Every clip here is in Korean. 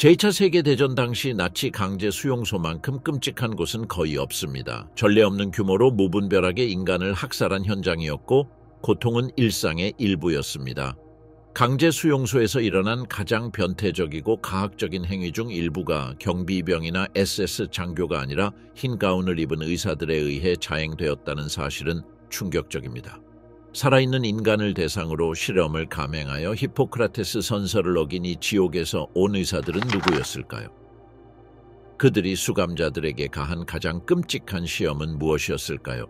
제2차 세계대전 당시 나치 강제 수용소만큼 끔찍한 곳은 거의 없습니다. 전례 없는 규모로 무분별하게 인간을 학살한 현장이었고 고통은 일상의 일부였습니다. 강제 수용소에서 일어난 가장 변태적이고 가학적인 행위 중 일부가 경비병이나 SS 장교가 아니라 흰 가운을 입은 의사들에 의해 자행되었다는 사실은 충격적입니다. 살아있는 인간을 대상으로 실험을 감행하여 히포크라테스 선서를 어긴 이 지옥에서 온 의사들은 누구였을까요? 그들이 수감자들에게 가한 가장 끔찍한 시험은 무엇이었을까요?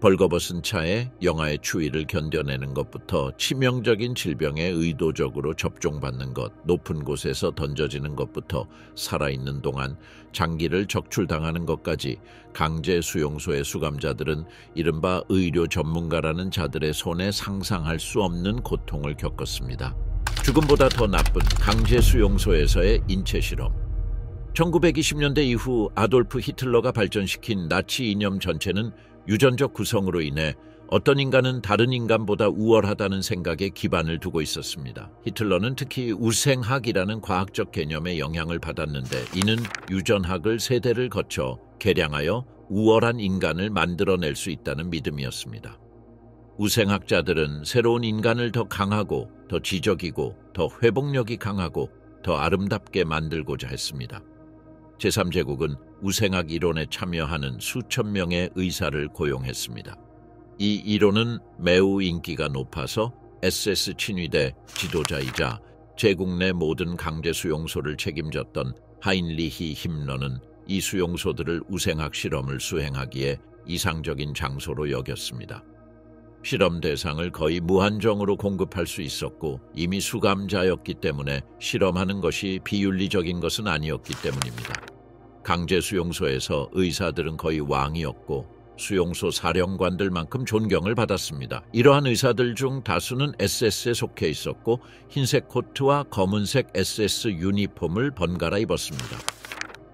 벌거벗은 차에 영하의 추위를 견뎌내는 것부터 치명적인 질병에 의도적으로 접종받는 것, 높은 곳에서 던져지는 것부터 살아있는 동안 장기를 적출당하는 것까지 강제 수용소의 수감자들은 이른바 의료 전문가라는 자들의 손에 상상할 수 없는 고통을 겪었습니다. 죽음보다 더 나쁜 강제 수용소에서의 인체 실험. 1920년대 이후 아돌프 히틀러가 발전시킨 나치 이념 전체는 유전적 구성으로 인해 어떤 인간은 다른 인간보다 우월하다는 생각에 기반을 두고 있었습니다. 히틀러는 특히 우생학이라는 과학적 개념에 영향을 받았는데 이는 유전학을 세대를 거쳐 개량하여 우월한 인간을 만들어낼 수 있다는 믿음이었습니다. 우생학자들은 새로운 인간을 더 강하고 더 지적이고 더 회복력이 강하고 더 아름답게 만들고자 했습니다. 제3제국은 우생학 이론에 참여하는 수천 명의 의사를 고용했습니다. 이 이론은 매우 인기가 높아서 SS 친위대 지도자이자 제국 내 모든 강제 수용소를 책임졌던 하인리히 힘러는 이 수용소들을 우생학 실험을 수행하기에 이상적인 장소로 여겼습니다. 실험 대상을 거의 무한정으로 공급할 수 있었고 이미 수감자였기 때문에 실험하는 것이 비윤리적인 것은 아니었기 때문입니다. 강제 수용소에서 의사들은 거의 왕이었고 수용소 사령관들만큼 존경을 받았습니다. 이러한 의사들 중 다수는 SS에 속해 있었고 흰색 코트와 검은색 SS 유니폼을 번갈아 입었습니다.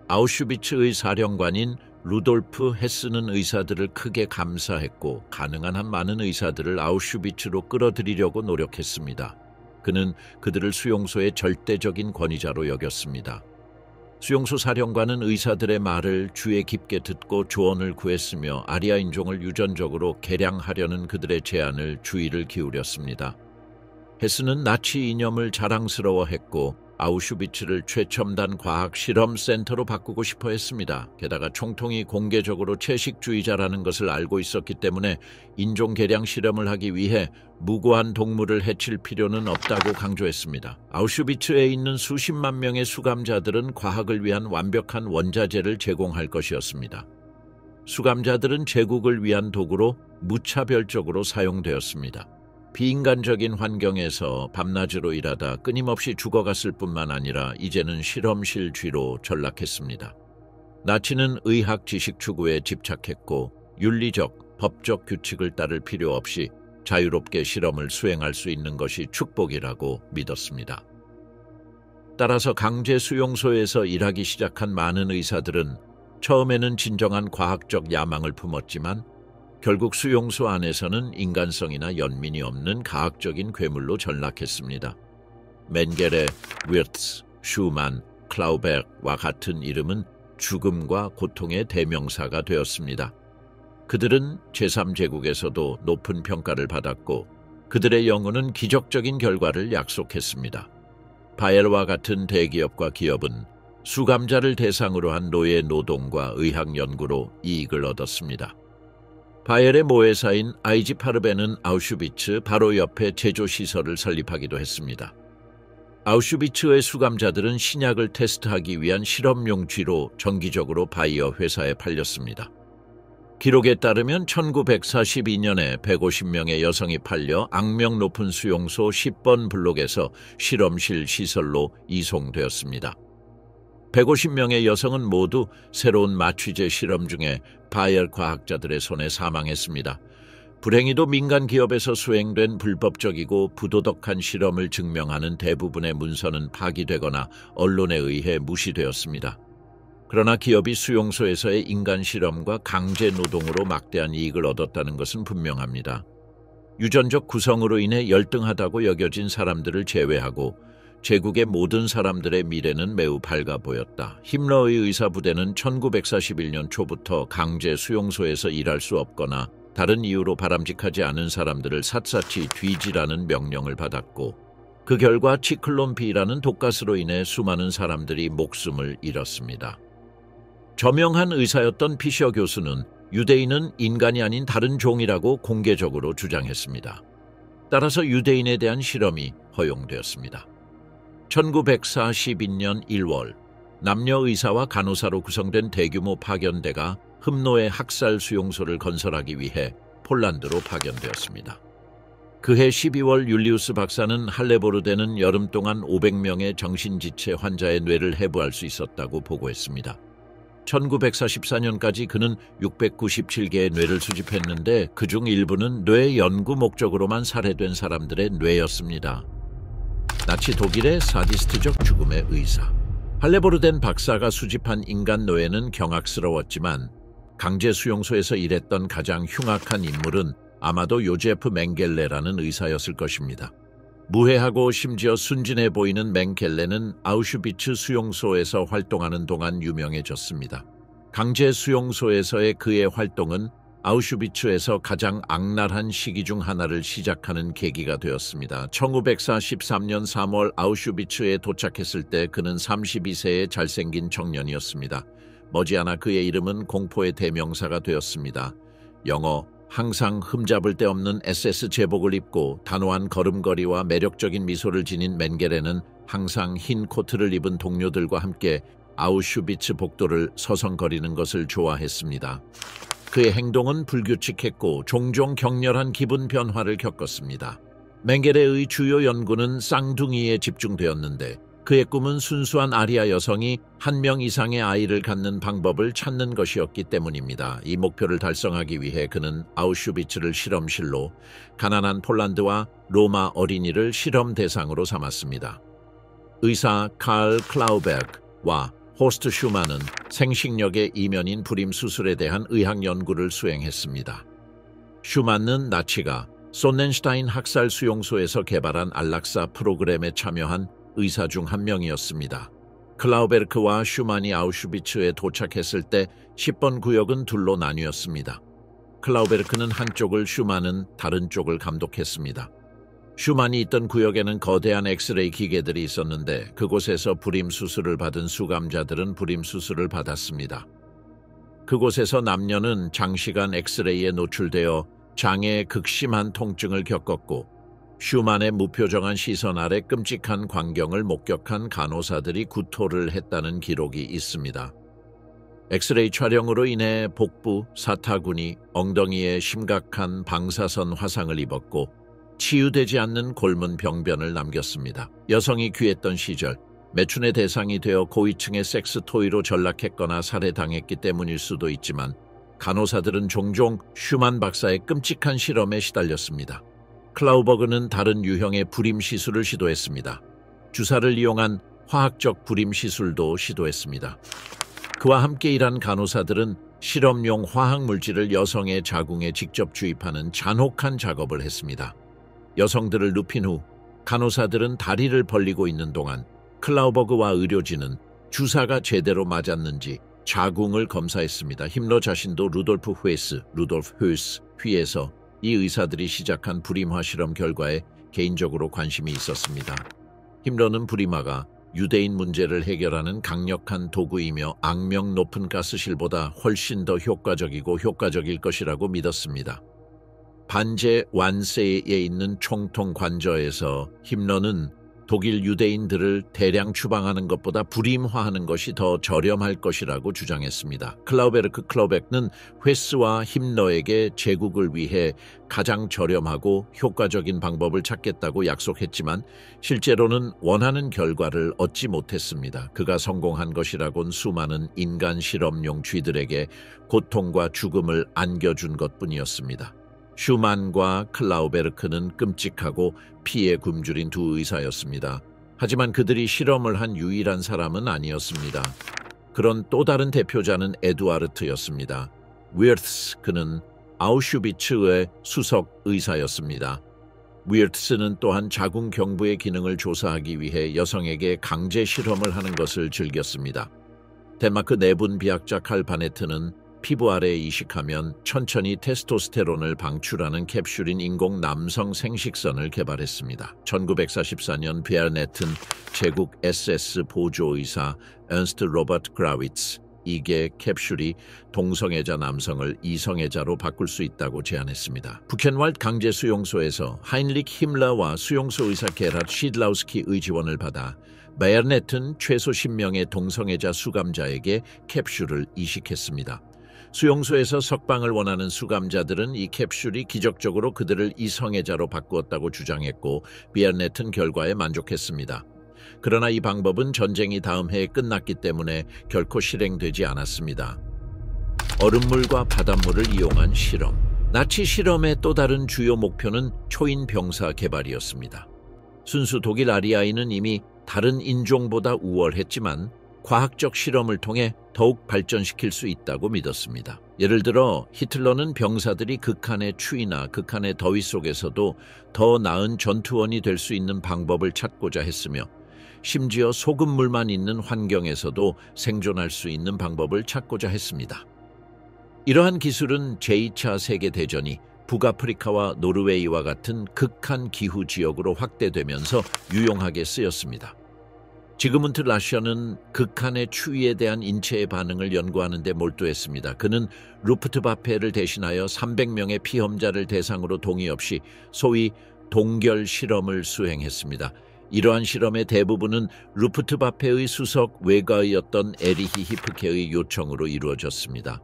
아우슈비츠의 사령관인 루돌프 헤스는 의사들을 크게 감사했고 가능한 한 많은 의사들을 아우슈비츠로 끌어들이려고 노력했습니다. 그는 그들을 수용소의 절대적인 권위자로 여겼습니다. 수용소 사령관은 의사들의 말을 귀에 깊게 듣고 조언을 구했으며 아리아 인종을 유전적으로 개량하려는 그들의 제안을 주의를 기울였습니다. 헤스는 나치 이념을 자랑스러워했고 아우슈비츠를 최첨단 과학 실험 센터로 바꾸고 싶어 했습니다. 게다가 총통이 공개적으로 채식주의자라는 것을 알고 있었기 때문에 인종 개량 실험을 하기 위해 무고한 동물을 해칠 필요는 없다고 강조했습니다. 아우슈비츠에 있는 수십만 명의 수감자들은 과학을 위한 완벽한 원자재를 제공할 것이었습니다. 수감자들은 제국을 위한 도구로 무차별적으로 사용되었습니다. 비인간적인 환경에서 밤낮으로 일하다 끊임없이 죽어갔을 뿐만 아니라 이제는 실험실 쥐로 전락했습니다. 나치는 의학 지식 추구에 집착했고 윤리적, 법적 규칙을 따를 필요 없이 자유롭게 실험을 수행할 수 있는 것이 축복이라고 믿었습니다. 따라서 강제 수용소에서 일하기 시작한 많은 의사들은 처음에는 진정한 과학적 야망을 품었지만 결국 수용소 안에서는 인간성이나 연민이 없는 가학적인 괴물로 전락했습니다. 멘겔레, 위르츠, 슈만, 클라우베르와 같은 이름은 죽음과 고통의 대명사가 되었습니다. 그들은 제3제국에서도 높은 평가를 받았고 그들의 연구는 기적적인 결과를 약속했습니다. 바이엘과 같은 대기업과 기업은 수감자를 대상으로 한 노예 노동과 의학 연구로 이익을 얻었습니다. 바이엘의 모회사인 IG 파르벤은 아우슈비츠 바로 옆에 제조시설을 설립하기도 했습니다. 아우슈비츠의 수감자들은 신약을 테스트하기 위한 실험용 쥐로 정기적으로 바이어 회사에 팔렸습니다. 기록에 따르면 1942년에 150명의 여성이 팔려 악명 높은 수용소 10번 블록에서 실험실 시설로 이송되었습니다. 150명의 여성은 모두 새로운 마취제 실험 중에 바이엘 과학자들의 손에 사망했습니다. 불행히도 민간 기업에서 수행된 불법적이고 부도덕한 실험을 증명하는 대부분의 문서는 파기되거나 언론에 의해 무시되었습니다. 그러나 기업이 수용소에서의 인간 실험과 강제 노동으로 막대한 이익을 얻었다는 것은 분명합니다. 유전적 구성으로 인해 열등하다고 여겨진 사람들을 제외하고 제국의 모든 사람들의 미래는 매우 밝아 보였다. 힘러의 의사부대는 1941년 초부터 강제 수용소에서 일할 수 없거나 다른 이유로 바람직하지 않은 사람들을 샅샅이 뒤지라는 명령을 받았고, 그 결과 치클론 B라는 독가스로 인해 수많은 사람들이 목숨을 잃었습니다. 저명한 의사였던 피셔 교수는 유대인은 인간이 아닌 다른 종이라고 공개적으로 주장했습니다. 따라서 유대인에 대한 실험이 허용되었습니다. 1942년 1월, 남녀 의사와 간호사로 구성된 대규모 파견대가 흠노의 학살 수용소를 건설하기 위해 폴란드로 파견되었습니다. 그해 12월 율리우스 박사는 할레보르데는 여름 동안 500명의 정신지체 환자의 뇌를 해부할 수 있었다고 보고했습니다. 1944년까지 그는 697개의 뇌를 수집했는데 그중 일부는 뇌 연구 목적으로만 살해된 사람들의 뇌였습니다. 나치 독일의 사디스트적 죽음의 의사. 할레보르덴 박사가 수집한 인간 뇌는 경악스러웠지만 강제 수용소에서 일했던 가장 흉악한 인물은 아마도 요제프 맹겔레라는 의사였을 것입니다. 무해하고 심지어 순진해 보이는 맹겔레는 아우슈비츠 수용소에서 활동하는 동안 유명해졌습니다. 강제 수용소에서의 그의 활동은 아우슈비츠에서 가장 악랄한 시기 중 하나를 시작하는 계기가 되었습니다. 1943년 3월 아우슈비츠에 도착했을 때 그는 32세의 잘생긴 청년이었습니다. 머지않아 그의 이름은 공포의 대명사가 되었습니다. 영어 항상 흠잡을 데 없는 SS 제복을 입고 단호한 걸음걸이와 매력적인 미소를 지닌 맹겔레는 항상 흰 코트를 입은 동료들과 함께 아우슈비츠 복도를 서성거리는 것을 좋아했습니다. 그의 행동은 불규칙했고 종종 격렬한 기분 변화를 겪었습니다. 맹겔레의 주요 연구는 쌍둥이에 집중되었는데 그의 꿈은 순수한 아리아 여성이 한 명 이상의 아이를 갖는 방법을 찾는 것이었기 때문입니다. 이 목표를 달성하기 위해 그는 아우슈비츠를 실험실로, 가난한 폴란드와 로마 어린이를 실험 대상으로 삼았습니다. 의사 칼 클라우베르와 호스트 슈만은 생식력의 이면인 불임 수술에 대한 의학 연구를 수행했습니다. 슈만은 나치가 소넨슈타인 학살 수용소에서 개발한 안락사 프로그램에 참여한 의사 중 한 명이었습니다. 클라우베르크와 슈만이 아우슈비츠에 도착했을 때 10번 구역은 둘로 나뉘었습니다. 클라우베르크는 한쪽을, 슈만은 다른 쪽을 감독했습니다. 슈만이 있던 구역에는 거대한 엑스레이 기계들이 있었는데 그곳에서 불임 수술을 받은 수감자들은 불임 수술을 받았습니다. 그곳에서 남녀는 장시간 엑스레이에 노출되어 장애의 극심한 통증을 겪었고, 슈만의 무표정한 시선 아래 끔찍한 광경을 목격한 간호사들이 구토를 했다는 기록이 있습니다. 엑스레이 촬영으로 인해 복부, 사타구니, 엉덩이에 심각한 방사선 화상을 입었고 치유되지 않는 골문 병변을 남겼습니다. 여성이 귀했던 시절 매춘의 대상이 되어 고위층의 섹스 토이로 전락했거나 살해당했기 때문일 수도 있지만 간호사들은 종종 슈만 박사의 끔찍한 실험에 시달렸습니다. 클라우버그는 다른 유형의 불임 시술을 시도했습니다. 주사를 이용한 화학적 불임 시술도 시도했습니다. 그와 함께 일한 간호사들은 실험용 화학 물질을 여성의 자궁에 직접 주입하는 잔혹한 작업을 했습니다. 여성들을 눕힌 후 간호사들은 다리를 벌리고 있는 동안 클라우버그와 의료진은 주사가 제대로 맞았는지 자궁을 검사했습니다. 힘러 자신도 루돌프 헤스 휘에서 이 의사들이 시작한 불임화 실험 결과에 개인적으로 관심이 있었습니다. 힘러는 불임화가 유대인 문제를 해결하는 강력한 도구이며 악명 높은 가스실보다 훨씬 더 효과적일 것이라고 믿었습니다. 반제 완세에 있는 총통 관저에서 힘러는 독일 유대인들을 대량 추방하는 것보다 불임화하는 것이 더 저렴할 것이라고 주장했습니다. 클라우베르는 회스와 힘러에게 제국을 위해 가장 저렴하고 효과적인 방법을 찾겠다고 약속했지만 실제로는 원하는 결과를 얻지 못했습니다. 그가 성공한 것이라곤 수많은 인간 실험용 쥐들에게 고통과 죽음을 안겨준 것뿐이었습니다. 슈만과 클라우베르크는 끔찍하고 피에 굶주린 두 의사였습니다. 하지만 그들이 실험을 한 유일한 사람은 아니었습니다. 그런 또 다른 대표자는 에두아르트였습니다. 위르츠, 그는 아우슈비츠의 수석 의사였습니다. 위르트스는 또한 자궁 경부의 기능을 조사하기 위해 여성에게 강제 실험을 하는 것을 즐겼습니다. 덴마크 내분 비학자 칼 바네트는 피부 아래에 이식하면 천천히 테스토스테론을 방출하는 캡슐인 인공 남성 생식선을 개발했습니다. 1944년 비알네튼 제국 SS 보조의사 ernst 로버트 그라위츠 이게 캡슐이 동성애자 남성을 이성애자로 바꿀 수 있다고 제안했습니다. 부켄왈드 강제 수용소에서 하인리히 힘러와 수용소 의사 게라트 시드라우스키의 지원을 받아 바이알네튼 최소 10명의 동성애자 수감자에게 캡슐을 이식했습니다. 수용소에서 석방을 원하는 수감자들은 이 캡슐이 기적적으로 그들을 이성애자로 바꾸었다고 주장했고 비알네튼 결과에 만족했습니다. 그러나 이 방법은 전쟁이 다음 해에 끝났기 때문에 결코 실행되지 않았습니다. 얼음물과 바닷물을 이용한 실험. 나치 실험의 또 다른 주요 목표는 초인 병사 개발이었습니다. 순수 독일 아리아인은 이미 다른 인종보다 우월했지만 과학적 실험을 통해 더욱 발전시킬 수 있다고 믿었습니다. 예를 들어 히틀러는 병사들이 극한의 추위나 극한의 더위 속에서도 더 나은 전투원이 될 수 있는 방법을 찾고자 했으며 심지어 소금물만 있는 환경에서도 생존할 수 있는 방법을 찾고자 했습니다. 이러한 기술은 제2차 세계대전이 북아프리카와 노르웨이와 같은 극한 기후 지역으로 확대되면서 유용하게 쓰였습니다. 지그문트 라셔는 극한의 추위에 대한 인체의 반응을 연구하는 데 몰두했습니다. 그는 루프트바페를 대신하여 300명의 피험자를 대상으로 동의 없이 소위 동결 실험을 수행했습니다. 이러한 실험의 대부분은 루프트바페의 수석 외과의였던 에리히 히프케의 요청으로 이루어졌습니다.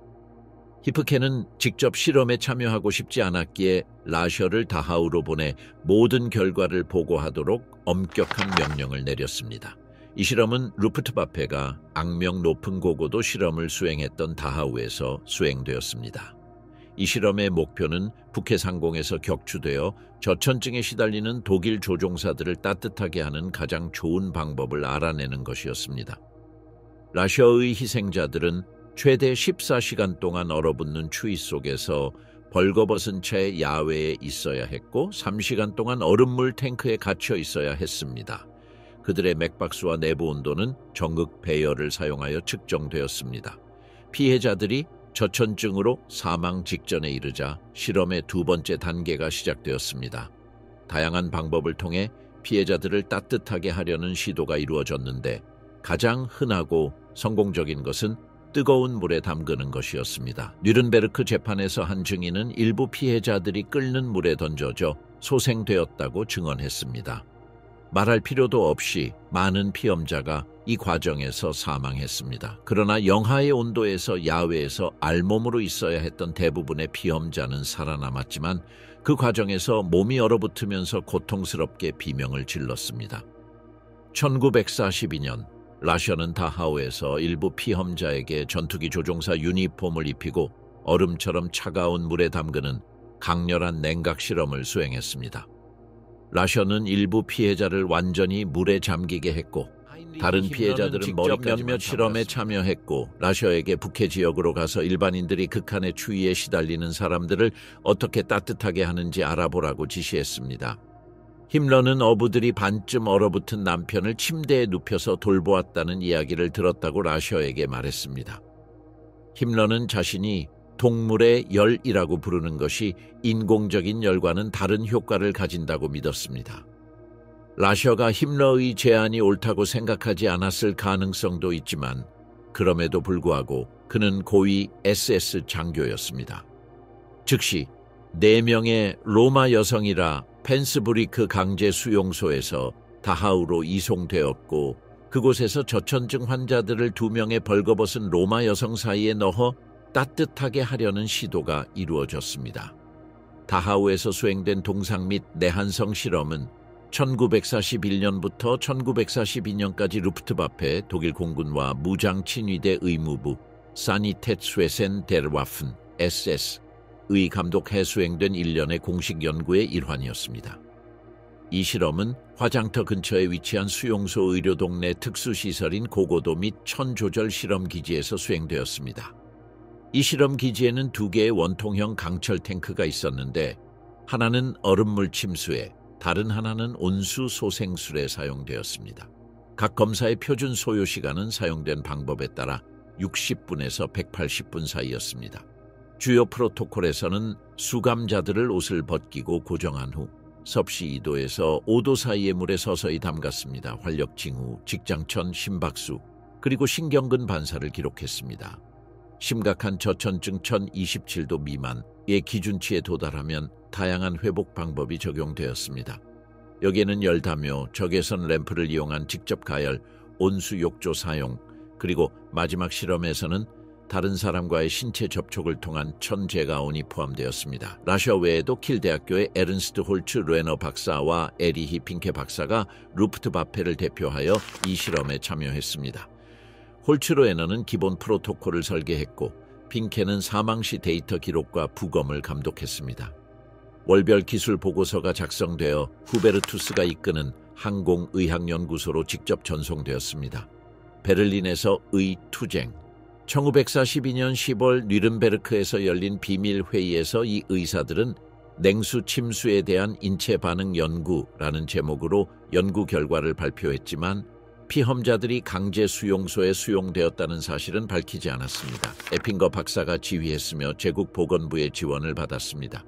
히프케는 직접 실험에 참여하고 싶지 않았기에 라셔를 다하우로 보내 모든 결과를 보고하도록 엄격한 명령을 내렸습니다. 이 실험은 루프트바페가 악명 높은 고고도 실험을 수행했던 다하우에서 수행되었습니다. 이 실험의 목표는 북해 상공에서 격추되어 저천증에 시달리는 독일 조종사들을 따뜻하게 하는 가장 좋은 방법을 알아내는 것이었습니다. 라셔의 희생자들은 최대 14시간 동안 얼어붙는 추위 속에서 벌거벗은 채 야외에 있어야 했고 3시간 동안 얼음물 탱크에 갇혀 있어야 했습니다. 그들의 맥박수와 내부 온도는 정극 배열을 사용하여 측정되었습니다. 피해자들이 저천증으로 사망 직전에 이르자 실험의 두 번째 단계가 시작되었습니다. 다양한 방법을 통해 피해자들을 따뜻하게 하려는 시도가 이루어졌는데 가장 흔하고 성공적인 것은 뜨거운 물에 담그는 것이었습니다. 뉘른베르크 재판에서 한 증인은 일부 피해자들이 끓는 물에 던져져 소생되었다고 증언했습니다. 말할 필요도 없이 많은 피험자가 이 과정에서 사망했습니다. 그러나 영하의 온도에서 야외에서 알몸으로 있어야 했던 대부분의 피험자는 살아남았지만 그 과정에서 몸이 얼어붙으면서 고통스럽게 비명을 질렀습니다. 1942년 라셔는 다하우에서 일부 피험자에게 전투기 조종사 유니폼을 입히고 얼음처럼 차가운 물에 담그는 강렬한 냉각 실험을 수행했습니다. 라셔는 일부 피해자를 완전히 물에 잠기게 했고 다른 피해자들은 몇몇 실험에 참여했고 라셔에게 북해 지역으로 가서 일반인들이 극한의 추위에 시달리는 사람들을 어떻게 따뜻하게 하는지 알아보라고 지시했습니다. 힘러는 어부들이 반쯤 얼어붙은 남편을 침대에 눕혀서 돌보았다는 이야기를 들었다고 라셔에게 말했습니다. 힘러는 자신이 동물의 열이라고 부르는 것이 인공적인 열과는 다른 효과를 가진다고 믿었습니다. 라셔가 힘러의 제안이 옳다고 생각하지 않았을 가능성도 있지만 그럼에도 불구하고 그는 고위 SS 장교였습니다. 즉시 4명의 로마 여성이라 펜스부리크 강제 수용소에서 다하우로 이송되었고 그곳에서 저천증 환자들을 2명의 벌거벗은 로마 여성 사이에 넣어 따뜻하게 하려는 시도가 이루어졌습니다. 다하우에서 수행된 동상 및 내한성 실험은 1941년부터 1942년까지 루프트바페 독일 공군과 무장 친위대 의무부 사니테츠웨센 데르와픈 SS의 감독해 수행된 일련의 공식 연구의 일환이었습니다. 이 실험은 화장터 근처에 위치한 수용소 의료동네 특수시설인 고고도 및 천조절 실험기지에서 수행되었습니다. 이 실험기지에는 2개의 원통형 강철 탱크가 있었는데 하나는 얼음물 침수에 다른 하나는 온수 소생술에 사용되었습니다. 각 검사의 표준 소요 시간은 사용된 방법에 따라 60분에서 180분 사이였습니다. 주요 프로토콜에서는 수감자들을 옷을 벗기고 고정한 후 섭씨 2도에서 5도 사이의 물에 서서히 담갔습니다. 활력 징후, 직장천, 심박수, 그리고 신경근 반사를 기록했습니다. 심각한 저천증 1027도 미만의 기준치에 도달하면 다양한 회복 방법이 적용되었습니다. 여기에는 열담요, 적외선 램프를 이용한 직접 가열, 온수 욕조 사용, 그리고 마지막 실험에서는 다른 사람과의 신체 접촉을 통한 천재가온이 포함되었습니다. 러시아 외에도 킬 대학교의 에른스트 홀츠 레너 박사와 에리히 핑케 박사가 루프트바페를 대표하여 이 실험에 참여했습니다. 홀츠 레너는 기본 프로토콜을 설계했고 핑케는 사망 시 데이터 기록과 부검을 감독했습니다. 월별 기술 보고서가 작성되어 후베르투스가 이끄는 항공의학연구소로 직접 전송되었습니다. 베를린에서 의투쟁 1942년 10월 뉘른베르크에서 열린 비밀회의에서 이 의사들은 냉수 침수에 대한 인체 반응 연구라는 제목으로 연구 결과를 발표했지만 피험자들이 강제 수용소에 수용되었다는 사실은 밝히지 않았습니다. 에핑거 박사가 지휘했으며 제국 보건부의 지원을 받았습니다.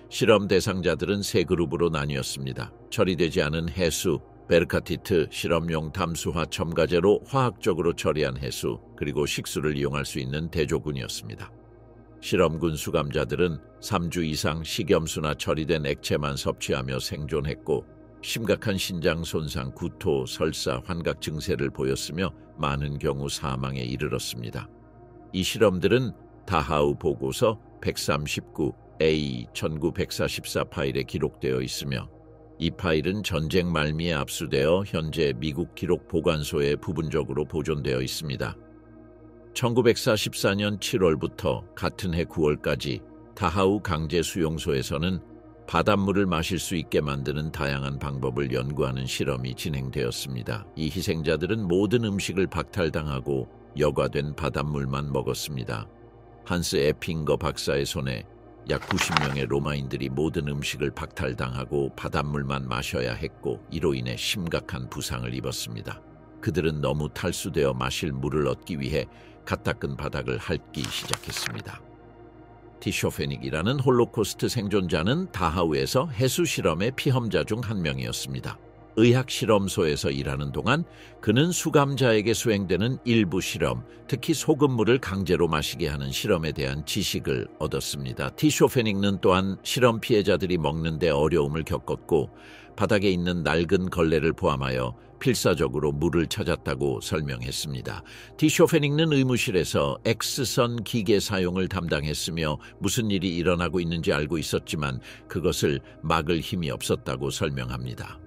실험 대상자들은 세 그룹으로 나뉘었습니다. 처리되지 않은 해수, 베르카티트, 실험용 담수화 첨가제로 화학적으로 처리한 해수, 그리고 식수를 이용할 수 있는 대조군이었습니다. 실험군 수감자들은 3주 이상 식염수나 처리된 액체만 섭취하며 생존했고 심각한 신장 손상, 구토, 설사, 환각 증세를 보였으며 많은 경우 사망에 이르렀습니다. 이 실험들은 다하우 보고서 139A 1944 파일에 기록되어 있으며 이 파일은 전쟁 말미에 압수되어 현재 미국 기록 보관소에 부분적으로 보존되어 있습니다. 1944년 7월부터 같은 해 9월까지 다하우 강제 수용소에서는 바닷물을 마실 수 있게 만드는 다양한 방법을 연구하는 실험이 진행되었습니다. 이 희생자들은 모든 음식을 박탈당하고 여과된 바닷물만 먹었습니다. 한스 에핑거 박사의 손에 약 90명의 로마인들이 모든 음식을 박탈당하고 바닷물만 마셔야 했고 이로 인해 심각한 부상을 입었습니다. 그들은 너무 탈수되어 마실 물을 얻기 위해 갓 닦은 바닥을 핥기 시작했습니다. 티쇼페닉이라는 홀로코스트 생존자는 다하우에서 해수 실험의 피험자 중 한 명이었습니다. 의학실험소에서 일하는 동안 그는 수감자에게 수행되는 일부 실험, 특히 소금물을 강제로 마시게 하는 실험에 대한 지식을 얻었습니다. 티쇼페닉은 또한 실험 피해자들이 먹는 데 어려움을 겪었고 바닥에 있는 낡은 걸레를 포함하여 필사적으로 물을 찾았다고 설명했습니다. 티쇼페닉은 의무실에서 X선 기계 사용을 담당했으며 무슨 일이 일어나고 있는지 알고 있었지만 그것을 막을 힘이 없었다고 설명합니다.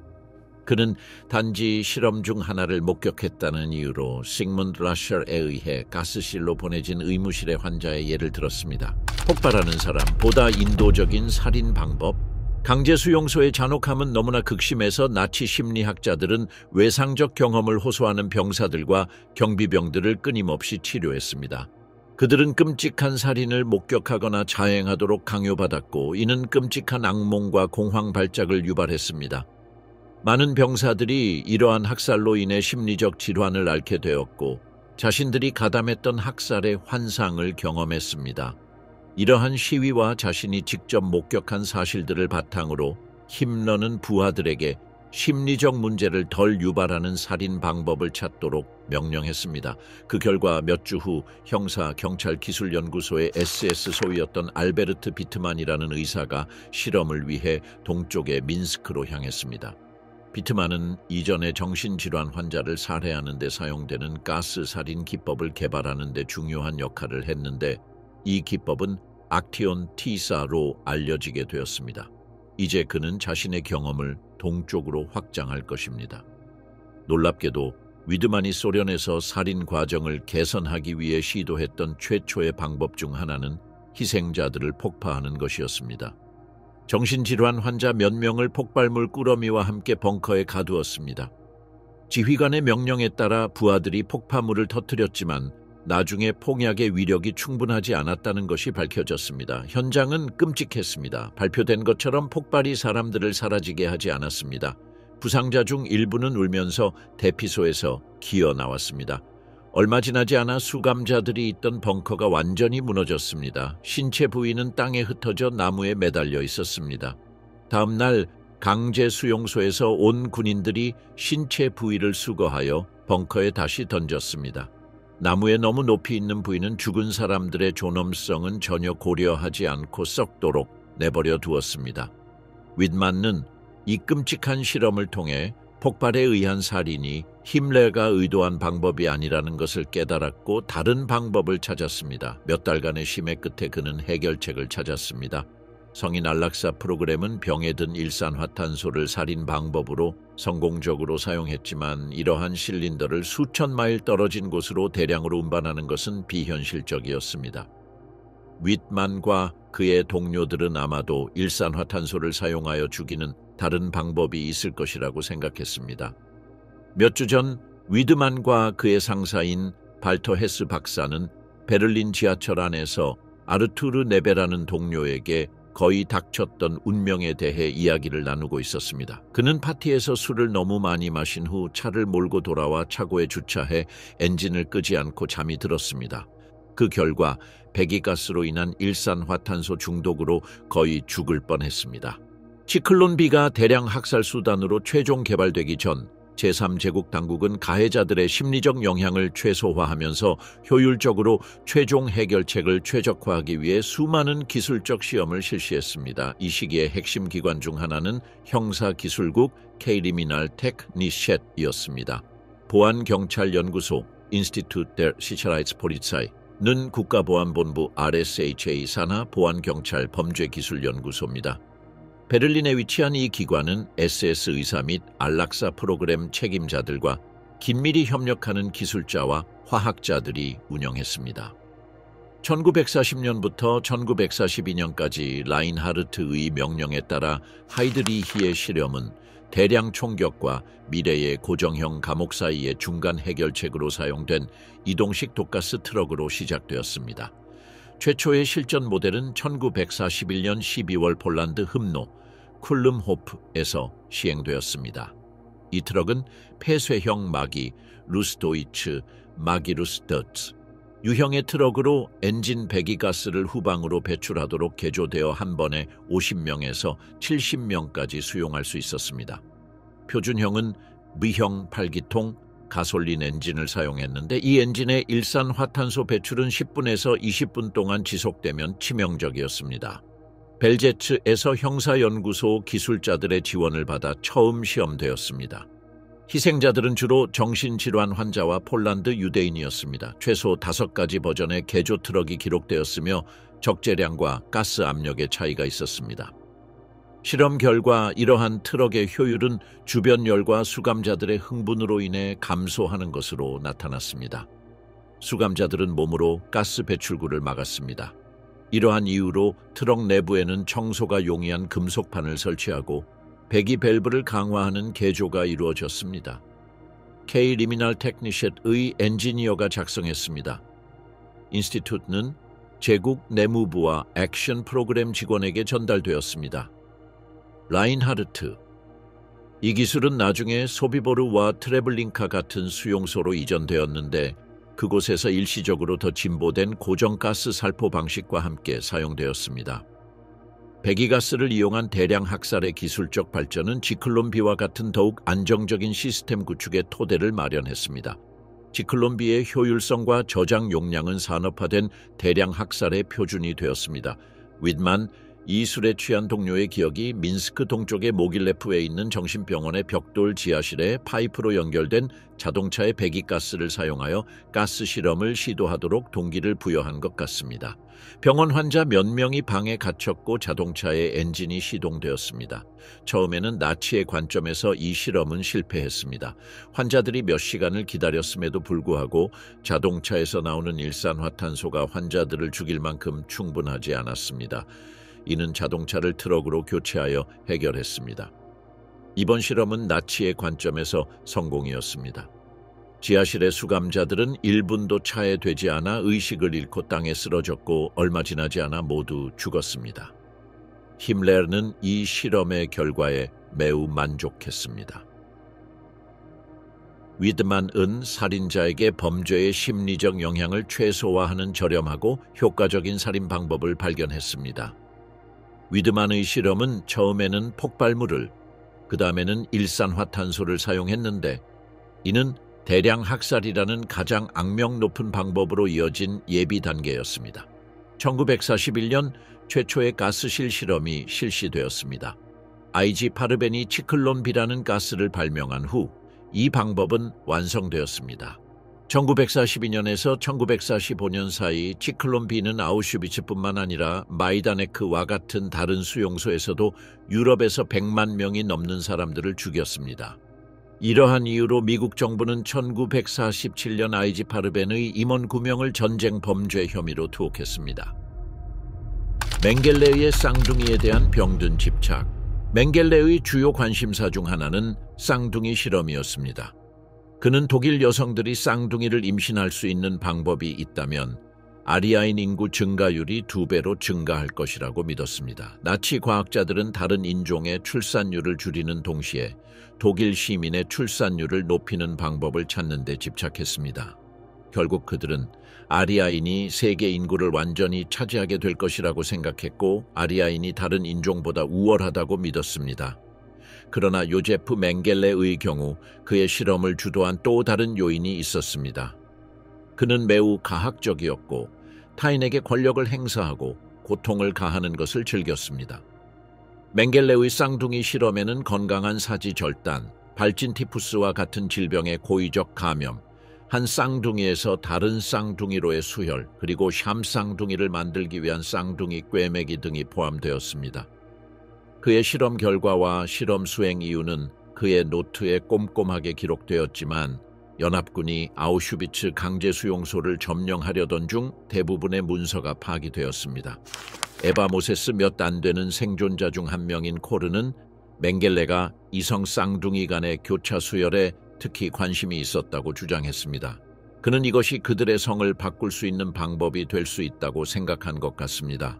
그는 단지 실험 중 하나를 목격했다는 이유로 시그문드 라셜에 의해 가스실로 보내진 의무실의 환자의 예를 들었습니다. 폭발하는 사람, 보다 인도적인 살인 방법. 강제 수용소의 잔혹함은 너무나 극심해서 나치 심리학자들은 외상적 경험을 호소하는 병사들과 경비병들을 끊임없이 치료했습니다. 그들은 끔찍한 살인을 목격하거나 자행하도록 강요받았고 이는 끔찍한 악몽과 공황 발작을 유발했습니다. 많은 병사들이 이러한 학살로 인해 심리적 질환을 앓게 되었고 자신들이 가담했던 학살의 환상을 경험했습니다. 이러한 시위와 자신이 직접 목격한 사실들을 바탕으로 힘러는 부하들에게 심리적 문제를 덜 유발하는 살인 방법을 찾도록 명령했습니다. 그 결과 몇 주 후 형사경찰기술연구소의 SS 소위였던 알베르트 비트만이라는 의사가 실험을 위해 동쪽의 민스크로 향했습니다. 비트만은 이전에 정신질환 환자를 살해하는 데 사용되는 가스 살인 기법을 개발하는 데 중요한 역할을 했는데 이 기법은 악티온 T사로 알려지게 되었습니다. 이제 그는 자신의 경험을 동쪽으로 확장할 것입니다. 놀랍게도 위드만이 소련에서 살인 과정을 개선하기 위해 시도했던 최초의 방법 중 하나는 희생자들을 폭파하는 것이었습니다. 정신질환 환자 몇 명을 폭발물 꾸러미와 함께 벙커에 가두었습니다. 지휘관의 명령에 따라 부하들이 폭파물을 터뜨렸지만 나중에 폭약의 위력이 충분하지 않았다는 것이 밝혀졌습니다. 현장은 끔찍했습니다. 발표된 것처럼 폭발이 사람들을 사라지게 하지 않았습니다. 부상자 중 일부는 울면서 대피소에서 기어 나왔습니다. 얼마 지나지 않아 수감자들이 있던 벙커가 완전히 무너졌습니다. 신체 부위는 땅에 흩어져 나무에 매달려 있었습니다. 다음 날 강제 수용소에서 온 군인들이 신체 부위를 수거하여 벙커에 다시 던졌습니다. 나무에 너무 높이 있는 부위는 죽은 사람들의 존엄성은 전혀 고려하지 않고 썩도록 내버려 두었습니다. 윗만은 이 끔찍한 실험을 통해 폭발에 의한 살인이 힘레가 의도한 방법이 아니라는 것을 깨달았고 다른 방법을 찾았습니다. 몇 달간의 심해 끝에 그는 해결책을 찾았습니다. 성인 안락사 프로그램은 병에 든 일산화탄소를 살인 방법으로 성공적으로 사용했지만 이러한 실린더를 수천 마일 떨어진 곳으로 대량으로 운반하는 것은 비현실적이었습니다. 윗만과 그의 동료들은 아마도 일산화탄소를 사용하여 죽이는 다른 방법이 있을 것이라고 생각했습니다. 몇 주 전 위드만과 그의 상사인 발터 헤스 박사는 베를린 지하철 안에서 아르투르 네베라는 동료에게 거의 닥쳤던 운명에 대해 이야기를 나누고 있었습니다. 그는 파티에서 술을 너무 많이 마신 후 차를 몰고 돌아와 차고에 주차해 엔진을 끄지 않고 잠이 들었습니다. 그 결과 배기가스로 인한 일산화탄소 중독으로 거의 죽을 뻔했습니다. 지클론비가 대량 학살 수단으로 최종 개발되기 전 제3제국 당국은 가해자들의 심리적 영향을 최소화하면서 효율적으로 최종 해결책을 최적화하기 위해 수많은 기술적 시험을 실시했습니다. 이 시기의 핵심 기관 중 하나는 형사기술국 K-Liminal Technische-였습니다. 보안경찰연구소 Institut der Sicherheitspolizei는 국가보안본부 RSHA 산하 보안경찰 범죄기술연구소입니다. 베를린에 위치한 이 기관은 SS 의사 및 안락사 프로그램 책임자들과 긴밀히 협력하는 기술자와 화학자들이 운영했습니다. 1940년부터 1942년까지 라인하르트의 명령에 따라 하이드리히의 실험은 대량 총격과 미래의 고정형 감옥 사이의 중간 해결책으로 사용된 이동식 독가스 트럭으로 시작되었습니다. 최초의 실전 모델은 1941년 12월 폴란드 흠노 쿨름호프에서 시행되었습니다. 이 트럭은 폐쇄형 마기 루스도이츠 마기루스더츠 유형의 트럭으로 엔진 배기가스를 후방으로 배출하도록 개조되어 한 번에 50명에서 70명까지 수용할 수 있었습니다. 표준형은 V형 8기통 가솔린 엔진을 사용했는데 이 엔진의 일산화탄소 배출은 10분에서 20분 동안 지속되면 치명적이었습니다. 벨제츠에서 형사연구소 기술자들의 지원을 받아 처음 시험되었습니다. 희생자들은 주로 정신질환 환자와 폴란드 유대인이었습니다. 최소 5가지 버전의 개조 트럭이 기록되었으며 적재량과 가스 압력의 차이가 있었습니다. 실험 결과 이러한 트럭의 효율은 주변 열과 수감자들의 흥분으로 인해 감소하는 것으로 나타났습니다. 수감자들은 몸으로 가스 배출구를 막았습니다. 이러한 이유로 트럭 내부에는 청소가 용이한 금속판을 설치하고 배기 밸브를 강화하는 개조가 이루어졌습니다. K-Liminal Technische-의 엔지니어가 작성했습니다. 인스티튜트는 제국 내무부와 액션 프로그램 직원에게 전달되었습니다. 라인하르트. 이 기술은 나중에 소비보르와 트레블링카 같은 수용소로 이전되었는데 그곳에서 일시적으로 더 진보된 고정가스 살포 방식과 함께 사용되었습니다. 배기가스를 이용한 대량 학살의 기술적 발전은 지클론비와 같은 더욱 안정적인 시스템 구축의 토대를 마련했습니다. 지클론비의 효율성과 저장 용량은 산업화된 대량 학살의 표준이 되었습니다. 윗만, 이 술에 취한 동료의 기억이 민스크 동쪽의 모길레프에 있는 정신병원의 벽돌 지하실에 파이프로 연결된 자동차의 배기가스를 사용하여 가스 실험을 시도하도록 동기를 부여한 것 같습니다. 병원 환자 몇 명이 방에 갇혔고 자동차의 엔진이 시동되었습니다. 처음에는 나치의 관점에서 이 실험은 실패했습니다. 환자들이 몇 시간을 기다렸음에도 불구하고 자동차에서 나오는 일산화탄소가 환자들을 죽일 만큼 충분하지 않았습니다. 이는 자동차를 트럭으로 교체하여 해결했습니다. 이번 실험은 나치의 관점에서 성공이었습니다. 지하실의 수감자들은 1분도 차에 되지 않아 의식을 잃고 땅에 쓰러졌고 얼마 지나지 않아 모두 죽었습니다. 힘레르는 이 실험의 결과에 매우 만족했습니다. 위드만은 살인자에게 범죄의 심리적 영향을 최소화하는 저렴하고 효과적인 살인 방법을 발견했습니다. 위드만의 실험은 처음에는 폭발물을, 그 다음에는 일산화탄소를 사용했는데 이는 대량 학살이라는 가장 악명 높은 방법으로 이어진 예비 단계였습니다. 1941년 최초의 가스실 실험이 실시되었습니다. IG 파르벤이 치클론 B라는 가스를 발명한 후 이 방법은 완성되었습니다. 1942년에서 1945년 사이 치클론 B는 아우슈비츠뿐만 아니라 마이다네크와 같은 다른 수용소에서도 유럽에서 100만 명이 넘는 사람들을 죽였습니다. 이러한 이유로 미국 정부는 1947년 IG 파르벤의 임원 9명을 전쟁 범죄 혐의로 투옥했습니다. 맹겔레의 쌍둥이에 대한 병든 집착. 맹겔레의 주요 관심사 중 하나는 쌍둥이 실험이었습니다. 그는 독일 여성들이 쌍둥이를 임신할 수 있는 방법이 있다면 아리아인 인구 증가율이 2배로 증가할 것이라고 믿었습니다. 나치 과학자들은 다른 인종의 출산율을 줄이는 동시에 독일 시민의 출산율을 높이는 방법을 찾는 데 집착했습니다. 결국 그들은 아리아인이 세계 인구를 완전히 차지하게 될 것이라고 생각했고 아리아인이 다른 인종보다 우월하다고 믿었습니다. 그러나 요제프 맹겔레의 경우 그의 실험을 주도한 또 다른 요인이 있었습니다. 그는 매우 가학적이었고 타인에게 권력을 행사하고 고통을 가하는 것을 즐겼습니다. 맹겔레의 쌍둥이 실험에는 건강한 사지 절단, 발진 티푸스와 같은 질병의 고의적 감염, 한 쌍둥이에서 다른 쌍둥이로의 수혈, 그리고 샴 쌍둥이를 만들기 위한 쌍둥이 꿰매기 등이 포함되었습니다. 그의 실험 결과와 실험 수행 이유는 그의 노트에 꼼꼼하게 기록되었지만 연합군이 아우슈비츠 강제수용소를 점령하려던 중 대부분의 문서가 파기되었습니다. 에바 모세스 몇 안 되는 생존자 중 한 명인 코르는 맹겔레가 이성 쌍둥이 간의 교차 수혈에 특히 관심이 있었다고 주장했습니다. 그는 이것이 그들의 성을 바꿀 수 있는 방법이 될 수 있다고 생각한 것 같습니다.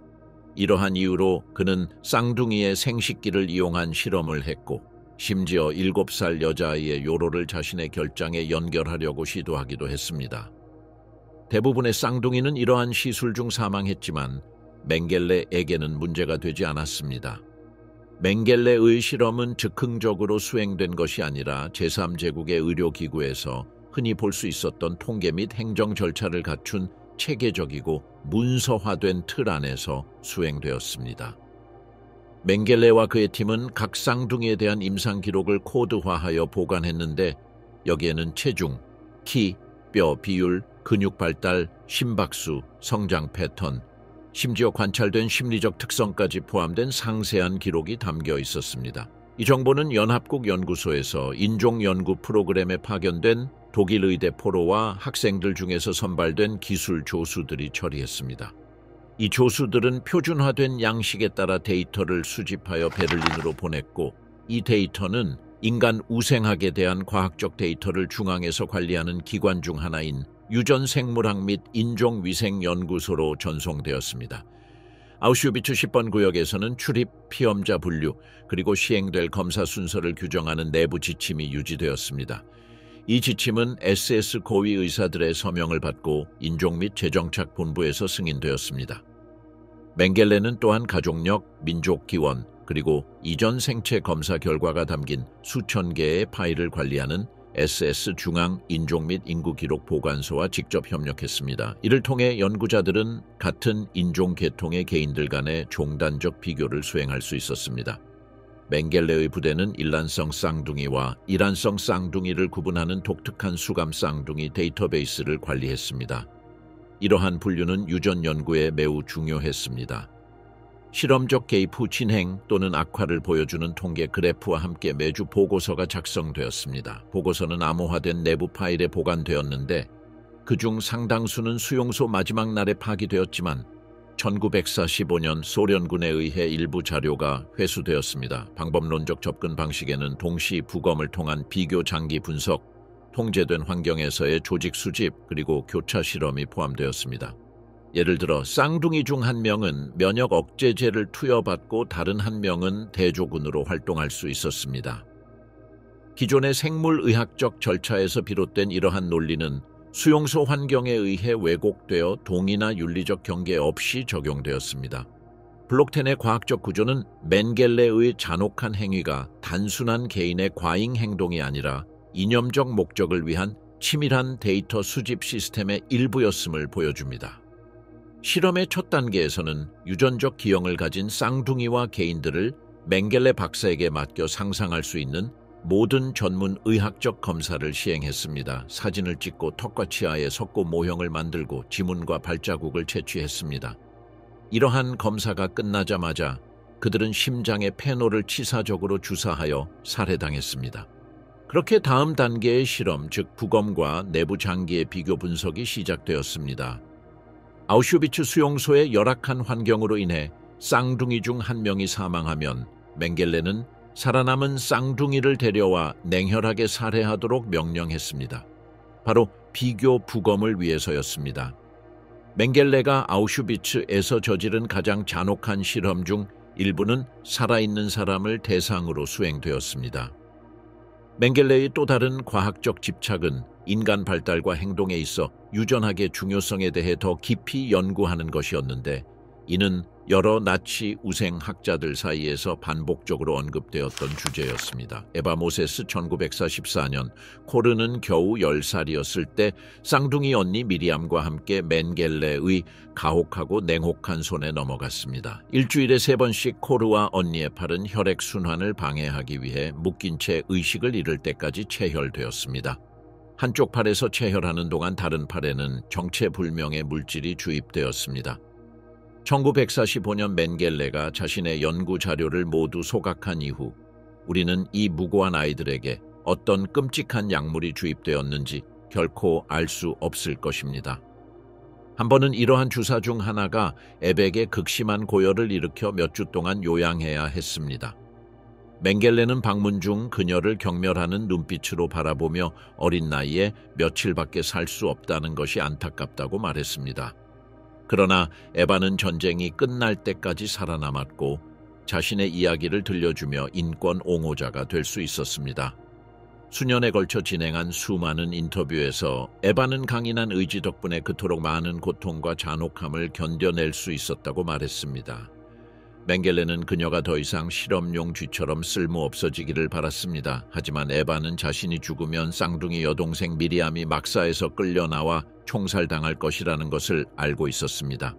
이러한 이유로 그는 쌍둥이의 생식기를 이용한 실험을 했고 심지어 7살 여자아이의 요로를 자신의 결장에 연결하려고 시도하기도 했습니다. 대부분의 쌍둥이는 이러한 시술 중 사망했지만 맹겔레에게는 문제가 되지 않았습니다. 맹겔레의 실험은 즉흥적으로 수행된 것이 아니라 제3제국의 의료기구에서 흔히 볼 수 있었던 통계 및 행정 절차를 갖춘 체계적이고 문서화된 틀 안에서 수행되었습니다. 맹겔레와 그의 팀은 각 쌍둥이에 대한 임상 기록을 코드화하여 보관했는데 여기에는 체중, 키, 뼈 비율, 근육 발달, 심박수, 성장 패턴, 심지어 관찰된 심리적 특성까지 포함된 상세한 기록이 담겨 있었습니다. 이 정보는 연합국 연구소에서 인종연구 프로그램에 파견된 독일 의대 포로와 학생들 중에서 선발된 기술 조수들이 처리했습니다. 이 조수들은 표준화된 양식에 따라 데이터를 수집하여 베를린으로 보냈고 이 데이터는 인간 우생학에 대한 과학적 데이터를 중앙에서 관리하는 기관 중 하나인 유전생물학 및 인종위생연구소로 전송되었습니다. 아우슈비츠 10번 구역에서는 출입, 피험자 분류, 그리고 시행될 검사 순서를 규정하는 내부 지침이 유지되었습니다. 이 지침은 SS 고위 의사들의 서명을 받고 인종 및 재정착 본부에서 승인되었습니다. 맹겔레는 또한 가족력, 민족 기원, 그리고 이전 생체 검사 결과가 담긴 수천 개의 파일을 관리하는 SS 중앙 인종 및 인구 기록 보관소와 직접 협력했습니다. 이를 통해 연구자들은 같은 인종 계통의 개인들 간의 종단적 비교를 수행할 수 있었습니다. 맹겔레의 부대는 일란성 쌍둥이와 이란성 쌍둥이를 구분하는 독특한 수감 쌍둥이 데이터베이스를 관리했습니다. 이러한 분류는 유전 연구에 매우 중요했습니다. 실험적 개입 후 진행 또는 악화를 보여주는 통계 그래프와 함께 매주 보고서가 작성되었습니다. 보고서는 암호화된 내부 파일에 보관되었는데 그중 상당수는 수용소 마지막 날에 파기되었지만 1945년 소련군에 의해 일부 자료가 회수되었습니다. 방법론적 접근 방식에는 동시 부검을 통한 비교 장기 분석, 통제된 환경에서의 조직 수집 그리고 교차 실험이 포함되었습니다. 예를 들어 쌍둥이 중 한 명은 면역 억제제를 투여받고 다른 한 명은 대조군으로 활동할 수 있었습니다. 기존의 생물의학적 절차에서 비롯된 이러한 논리는 수용소 환경에 의해 왜곡되어 동의나 윤리적 경계 없이 적용되었습니다. 블록 10의 과학적 구조는 멘겔레의 잔혹한 행위가 단순한 개인의 과잉 행동이 아니라 이념적 목적을 위한 치밀한 데이터 수집 시스템의 일부였음을 보여줍니다. 실험의 첫 단계에서는 유전적 기형을 가진 쌍둥이와 개인들을 멘겔레 박사에게 맡겨 상상할 수 있는 모든 전문 의학적 검사를 시행했습니다. 사진을 찍고 턱과 치아에 석고 모형을 만들고 지문과 발자국을 채취했습니다. 이러한 검사가 끝나자마자 그들은 심장에 페놀을 치사적으로 주사하여 살해당했습니다. 그렇게 다음 단계의 실험, 즉 부검과 내부 장기의 비교 분석이 시작되었습니다. 아우슈비츠 수용소의 열악한 환경으로 인해 쌍둥이 중 한 명이 사망하면 멘겔레는 살아남은 쌍둥이를 데려와 냉혈하게 살해하도록 명령했습니다. 바로 비교 부검을 위해서였습니다. 멘겔레가 아우슈비츠에서 저지른 가장 잔혹한 실험 중 일부는 살아있는 사람을 대상으로 수행되었습니다. 멘겔레의 또 다른 과학적 집착은 인간 발달과 행동에 있어 유전학의 중요성에 대해 더 깊이 연구하는 것이었는데, 이는 여러 나치 우생학자들 사이에서 반복적으로 언급되었던 주제였습니다. 에바 모세스 1944년, 코르는 겨우 10살이었을 때 쌍둥이 언니 미리암과 함께 멘겔레의 가혹하고 냉혹한 손에 넘어갔습니다. 일주일에 3번씩 코르와 언니의 팔은 혈액순환을 방해하기 위해 묶인 채 의식을 잃을 때까지 체혈되었습니다. 한쪽 팔에서 체혈하는 동안 다른 팔에는 정체불명의 물질이 주입되었습니다. 1945년 멘겔레가 자신의 연구 자료를 모두 소각한 이후 우리는 이 무고한 아이들에게 어떤 끔찍한 약물이 주입되었는지 결코 알 수 없을 것입니다. 한 번은 이러한 주사 중 하나가 앱에게 극심한 고열을 일으켜 몇 주 동안 요양해야 했습니다. 멘겔레는 방문 중 그녀를 경멸하는 눈빛으로 바라보며 어린 나이에 며칠밖에 살 수 없다는 것이 안타깝다고 말했습니다. 그러나 에바는 전쟁이 끝날 때까지 살아남았고 자신의 이야기를 들려주며 인권 옹호자가 될 수 있었습니다. 수년에 걸쳐 진행한 수많은 인터뷰에서 에바는 강인한 의지 덕분에 그토록 많은 고통과 잔혹함을 견뎌낼 수 있었다고 말했습니다. 멘겔레는 그녀가 더 이상 실험용 쥐처럼 쓸모없어지기를 바랐습니다. 하지만 에바는 자신이 죽으면 쌍둥이 여동생 미리암이 막사에서 끌려나와 총살당할 것이라는 것을 알고 있었습니다.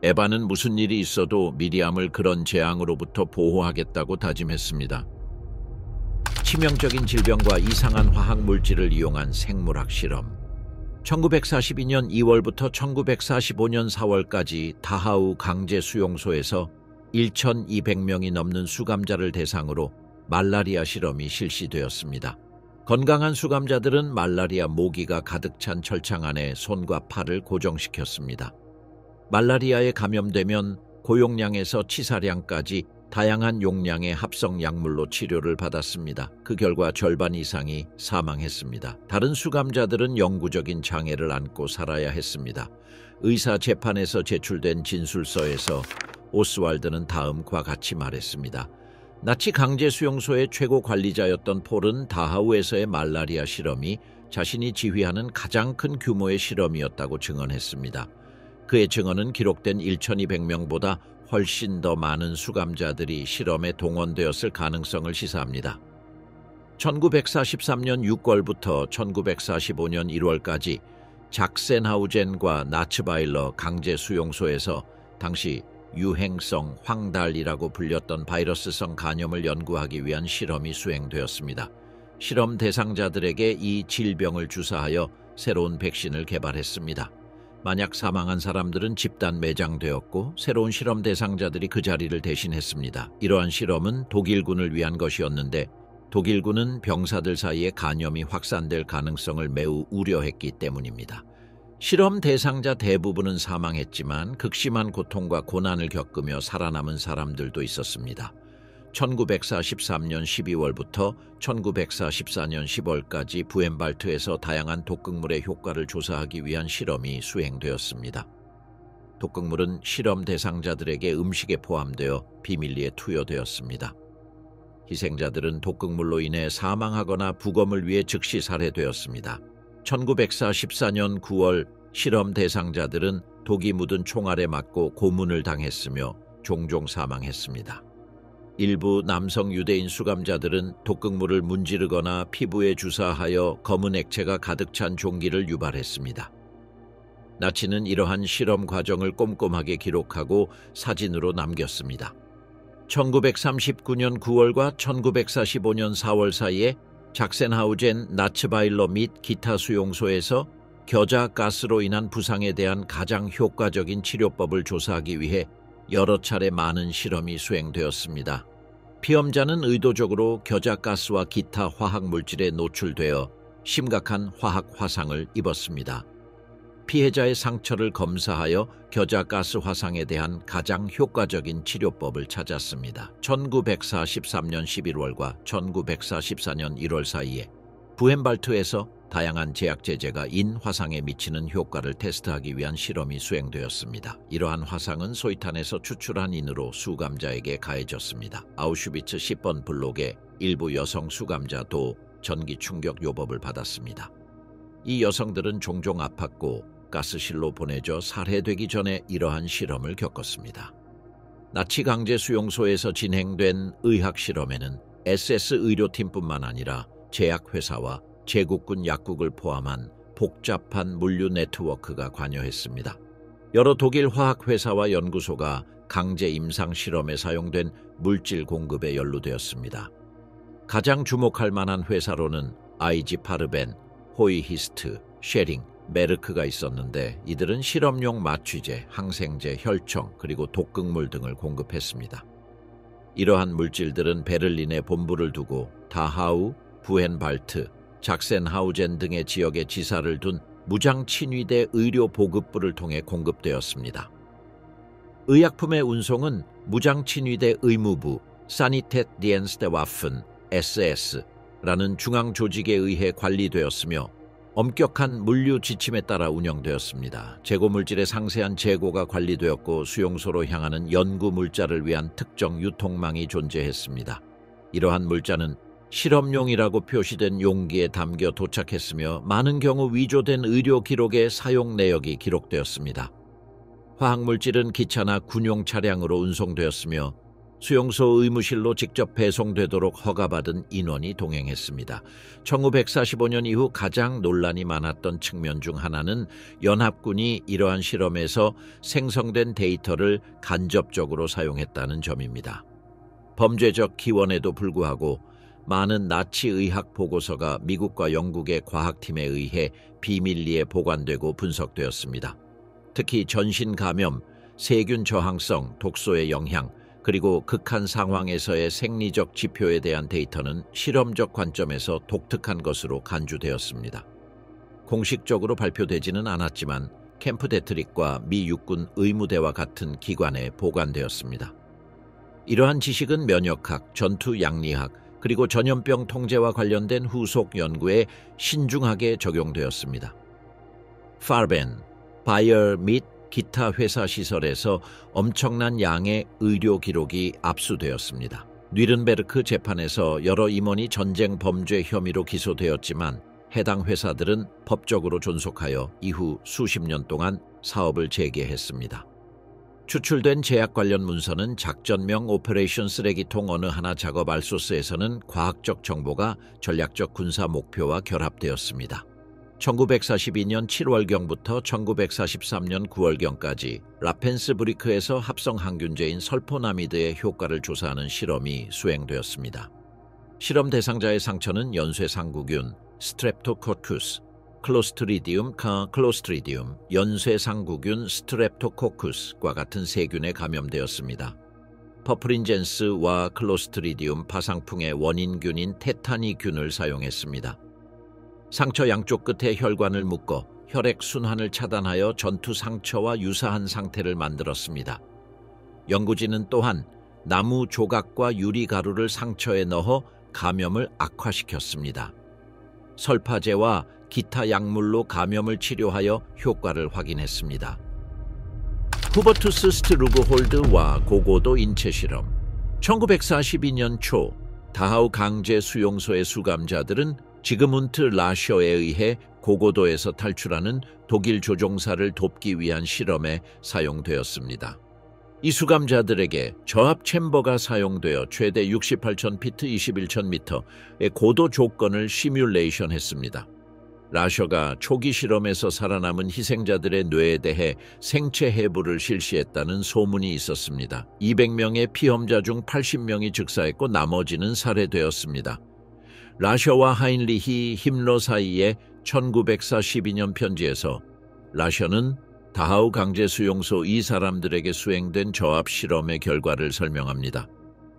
에바는 무슨 일이 있어도 미리암을 그런 재앙으로부터 보호하겠다고 다짐했습니다. 치명적인 질병과 이상한 화학물질을 이용한 생물학 실험. 1942년 2월부터 1945년 4월까지 다하우 강제 수용소에서 1,200명이 넘는 수감자를 대상으로 말라리아 실험이 실시되었습니다. 건강한 수감자들은 말라리아 모기가 가득 찬 철창 안에 손과 팔을 고정시켰습니다. 말라리아에 감염되면 고용량에서 치사량까지 다양한 용량의 합성 약물로 치료를 받았습니다. 그 결과 절반 이상이 사망했습니다. 다른 수감자들은 영구적인 장애를 안고 살아야 했습니다. 의사 재판에서 제출된 진술서에서 오스왈드는 다음과 같이 말했습니다. 나치 강제 수용소의 최고 관리자였던 폴은 다하우에서의 말라리아 실험이 자신이 지휘하는 가장 큰 규모의 실험이었다고 증언했습니다. 그의 증언은 기록된 1,200명보다 훨씬 더 많은 수감자들이 실험에 동원되었을 가능성을 시사합니다. 1943년 6월부터 1945년 1월까지 작센하우젠과 나츠바일러 강제 수용소에서 당시 유행성 황달이라고 불렸던 바이러스성 간염을 연구하기 위한 실험이 수행되었습니다. 실험 대상자들에게 이 질병을 주사하여 새로운 백신을 개발했습니다. 만약 사망한 사람들은 집단 매장되었고 새로운 실험 대상자들이 그 자리를 대신했습니다. 이러한 실험은 독일군을 위한 것이었는데 독일군은 병사들 사이에 간염이 확산될 가능성을 매우 우려했기 때문입니다. 실험 대상자 대부분은 사망했지만 극심한 고통과 고난을 겪으며 살아남은 사람들도 있었습니다. 1943년 12월부터 1944년 10월까지 부헨발트에서 다양한 독극물의 효과를 조사하기 위한 실험이 수행되었습니다. 독극물은 실험 대상자들에게 음식에 포함되어 비밀리에 투여되었습니다. 희생자들은 독극물로 인해 사망하거나 부검을 위해 즉시 살해되었습니다. 1944년 9월 실험 대상자들은 독이 묻은 총알에 맞고 고문을 당했으며 종종 사망했습니다. 일부 남성 유대인 수감자들은 독극물을 문지르거나 피부에 주사하여 검은 액체가 가득 찬 종기를 유발했습니다. 나치는 이러한 실험 과정을 꼼꼼하게 기록하고 사진으로 남겼습니다. 1939년 9월과 1945년 4월 사이에 작센하우젠 나츠바일러 및 기타 수용소에서 겨자가스로 인한 부상에 대한 가장 효과적인 치료법을 조사하기 위해 여러 차례 많은 실험이 수행되었습니다. 피험자는 의도적으로 겨자가스와 기타 화학물질에 노출되어 심각한 화학 화상을 입었습니다. 피해자의 상처를 검사하여 겨자가스 화상에 대한 가장 효과적인 치료법을 찾았습니다. 1943년 11월과 1944년 1월 사이에 부헨발트에서 다양한 제약제제가 인 화상에 미치는 효과를 테스트하기 위한 실험이 수행되었습니다. 이러한 화상은 소위탄에서 추출한 인으로 수감자에게 가해졌습니다. 아우슈비츠 10번 블록의 일부 여성 수감자도 전기 충격 요법을 받았습니다. 이 여성들은 종종 아팠고 가스실로 보내져 살해되기 전에 이러한 실험을 겪었습니다. 나치 강제 수용소에서 진행된 의학 실험에는 SS 의료팀뿐만 아니라 제약회사와 제국군 약국을 포함한 복잡한 물류 네트워크가 관여했습니다. 여러 독일 화학회사와 연구소가 강제 임상 실험에 사용된 물질 공급에 연루되었습니다. 가장 주목할 만한 회사로는 IG 파르벤, 호이히스트, 쉐링, 메르크가 있었는데 이들은 실험용 마취제, 항생제, 혈청, 그리고 독극물 등을 공급했습니다. 이러한 물질들은 베를린에 본부를 두고 다하우, 부헨발트, 작센하우젠 등의 지역에 지사를 둔 무장친위대 의료보급부를 통해 공급되었습니다. 의약품의 운송은 무장친위대 의무부 사니텟 디엔스테와픈 SS라는 중앙조직에 의해 관리되었으며 엄격한 물류 지침에 따라 운영되었습니다. 재고물질의 상세한 재고가 관리되었고 수용소로 향하는 연구 물자를 위한 특정 유통망이 존재했습니다. 이러한 물자는 실험용이라고 표시된 용기에 담겨 도착했으며 많은 경우 위조된 의료 기록의 사용 내역이 기록되었습니다. 화학물질은 기차나 군용 차량으로 운송되었으며 수용소 의무실로 직접 배송되도록 허가받은 인원이 동행했습니다. 1945년 이후 가장 논란이 많았던 측면 중 하나는 연합군이 이러한 실험에서 생성된 데이터를 간접적으로 사용했다는 점입니다. 범죄적 기원에도 불구하고 많은 나치 의학 보고서가 미국과 영국의 과학팀에 의해 비밀리에 보관되고 분석되었습니다. 특히 전신 감염, 세균 저항성, 독소의 영향, 그리고 극한 상황에서의 생리적 지표에 대한 데이터는 실험적 관점에서 독특한 것으로 간주되었습니다. 공식적으로 발표되지는 않았지만 캠프 데트릭과 미 육군 의무대와 같은 기관에 보관되었습니다. 이러한 지식은 면역학, 전투 양리학, 그리고 전염병 통제와 관련된 후속 연구에 신중하게 적용되었습니다. 파르벤, 바이어 및 기타 회사 시설에서 엄청난 양의 의료 기록이 압수되었습니다. 뉘른베르크 재판에서 여러 임원이 전쟁 범죄 혐의로 기소되었지만 해당 회사들은 법적으로 존속하여 이후 수십 년 동안 사업을 재개했습니다. 추출된 제약 관련 문서는 작전명 오퍼레이션 쓰레기통 어느 하나 작업 알소스에서는 과학적 정보가 전략적 군사 목표와 결합되었습니다. 1942년 7월경부터 1943년 9월경까지 라펜스브리크에서 합성 항균제인 설포나미드의 효과를 조사하는 실험이 수행되었습니다. 실험 대상자의 상처는 연쇄상구균, 스트랩토코쿠스, 클로스트리디움, 연쇄상구균 스트랩토코쿠스과 같은 세균에 감염되었습니다. 퍼프린젠스와 클로스트리디움 파상풍의 원인균인 테타니균을 사용했습니다. 상처 양쪽 끝에 혈관을 묶어 혈액 순환을 차단하여 전투 상처와 유사한 상태를 만들었습니다. 연구진은 또한 나무 조각과 유리가루를 상처에 넣어 감염을 악화시켰습니다. 설파제와 기타 약물로 감염을 치료하여 효과를 확인했습니다. 후버투스 스트루그홀드와 고고도 인체 실험. 1942년 초 다하우 강제 수용소의 수감자들은 지그문트 라셔에 의해 고고도에서 탈출하는 독일 조종사를 돕기 위한 실험에 사용되었습니다. 이 수감자들에게 저압 챔버가 사용되어 최대 68,000피트 21,000m의 고도 조건을 시뮬레이션했습니다. 라셔가 초기 실험에서 살아남은 희생자들의 뇌에 대해 생체 해부를 실시했다는 소문이 있었습니다. 200명의 피험자 중 80명이 즉사했고 나머지는 살해되었습니다. 라셔와 하인리히 힘러 사이의 1942년 편지에서 라셔는 다하우 강제수용소 이 사람들에게 수행된 저압 실험의 결과를 설명합니다.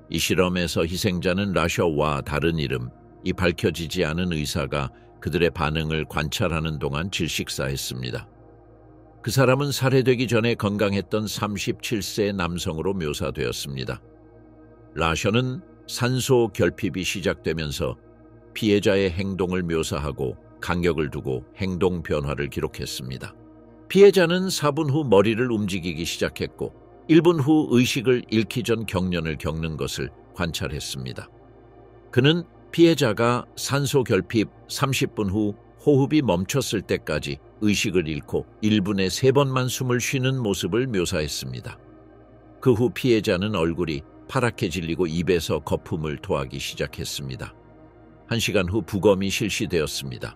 이 실험에서 희생자는 라셔와 다른 이름이 밝혀지지 않은 의사가 그들의 반응을 관찰하는 동안 질식사했습니다. 그 사람은 살해되기 전에 건강했던 37세의 남성으로 묘사되었습니다. 라셔는 산소 결핍이 시작되면서 피해자의 행동을 묘사하고 간격을 두고 행동 변화를 기록했습니다. 피해자는 4분 후 머리를 움직이기 시작했고 1분 후 의식을 잃기 전 경련을 겪는 것을 관찰했습니다. 그는 피해자가 산소 결핍 30분 후 호흡이 멈췄을 때까지 의식을 잃고 1분에 3번만 숨을 쉬는 모습을 묘사했습니다. 그 후 피해자는 얼굴이 파랗게 질리고 입에서 거품을 토하기 시작했습니다. 1시간 후 부검이 실시되었습니다.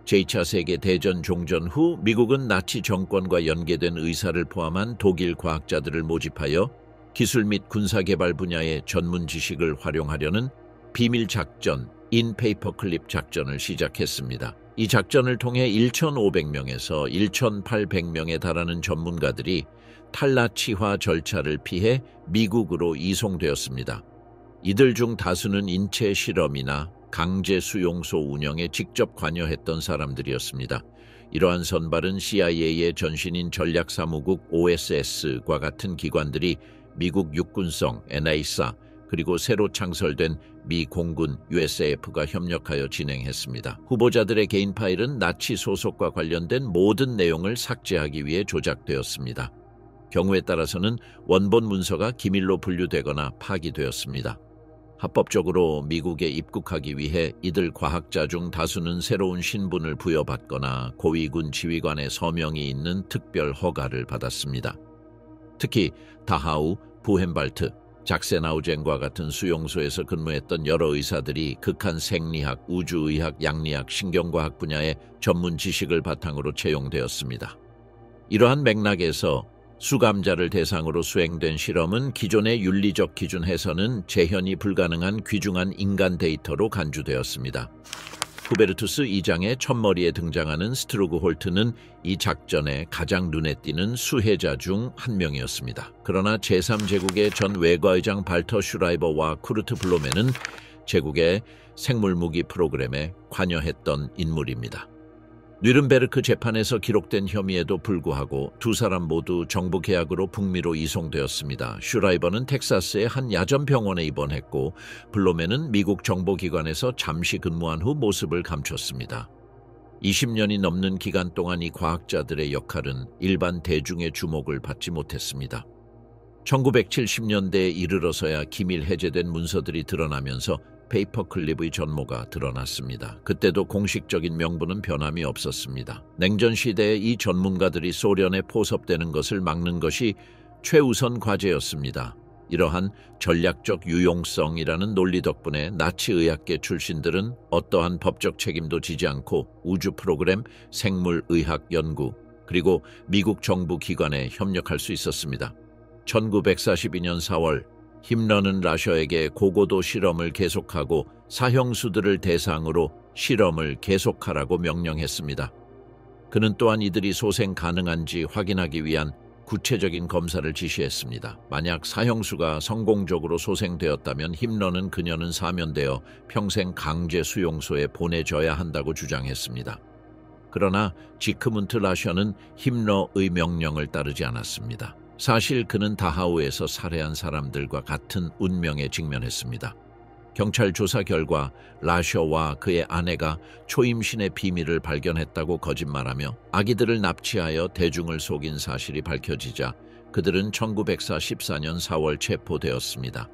제2차 세계대전 종전 후 미국은 나치 정권과 연계된 의사를 포함한 독일 과학자들을 모집하여 기술 및 군사개발 분야의 전문 지식을 활용하려는 비밀 작전, 인페이퍼클립 작전을 시작했습니다. 이 작전을 통해 1,500명에서 1,800명에 달하는 전문가들이 탈나치화 절차를 피해 미국으로 이송되었습니다. 이들 중 다수는 인체 실험이나 강제 수용소 운영에 직접 관여했던 사람들이었습니다. 이러한 선발은 CIA의 전신인 전략사무국 OSS과 같은 기관들이 미국 육군성 NASA 그리고 새로 창설된 미 공군 USAF가 협력하여 진행했습니다. 후보자들의 개인 파일은 나치 소속과 관련된 모든 내용을 삭제하기 위해 조작되었습니다. 경우에 따라서는 원본 문서가 기밀로 분류되거나 파기되었습니다. 합법적으로 미국에 입국하기 위해 이들 과학자 중 다수는 새로운 신분을 부여받거나 고위군 지휘관의 서명이 있는 특별 허가를 받았습니다. 특히 다하우, 부헨발트, 작센하우젠과 같은 수용소에서 근무했던 여러 의사들이 극한 생리학, 우주의학, 양리학, 신경과학 분야의 전문 지식을 바탕으로 채용되었습니다. 이러한 맥락에서 수감자를 대상으로 수행된 실험은 기존의 윤리적 기준에서는 재현이 불가능한 귀중한 인간 데이터로 간주되었습니다. 후베르투스 2장의 첫머리에 등장하는 스트루그홀트는 이 작전의 가장 눈에 띄는 수혜자 중 한 명이었습니다. 그러나 제3제국의 전 외과의장 발터 슈라이버와 쿠르트 블로멘은 제국의 생물무기 프로그램에 관여했던 인물입니다. 뉘른베르크 재판에서 기록된 혐의에도 불구하고 두 사람 모두 정부 계약으로 북미로 이송되었습니다. 슈라이버는 텍사스의 한 야전병원에 입원했고 블로멘은 미국 정보기관에서 잠시 근무한 후 모습을 감췄습니다. 20년이 넘는 기간 동안 이 과학자들의 역할은 일반 대중의 주목을 받지 못했습니다. 1970년대에 이르러서야 기밀 해제된 문서들이 드러나면서 페이퍼클립의 전모가 드러났습니다. 그때도 공식적인 명분은 변함이 없었습니다. 냉전 시대에 이 전문가들이 소련에 포섭되는 것을 막는 것이 최우선 과제였습니다. 이러한 전략적 유용성이라는 논리 덕분에 나치 의학계 출신들은 어떠한 법적 책임도 지지 않고 우주 프로그램, 생물의학 연구, 그리고 미국 정부 기관에 협력할 수 있었습니다. 1942년 4월 힘러는 라셔에게 고고도 실험을 계속하고 사형수들을 대상으로 실험을 계속하라고 명령했습니다. 그는 또한 이들이 소생 가능한지 확인하기 위한 구체적인 검사를 지시했습니다. 만약 사형수가 성공적으로 소생되었다면 힘러는 그녀는 사면되어 평생 강제 수용소에 보내져야 한다고 주장했습니다. 그러나 지크문트 라셔는 힘러의 명령을 따르지 않았습니다. 사실 그는 다하우에서 살해한 사람들과 같은 운명에 직면했습니다. 경찰 조사 결과 라셔와 그의 아내가 초임신의 비밀을 발견했다고 거짓말하며 아기들을 납치하여 대중을 속인 사실이 밝혀지자 그들은 1944년 4월 체포되었습니다.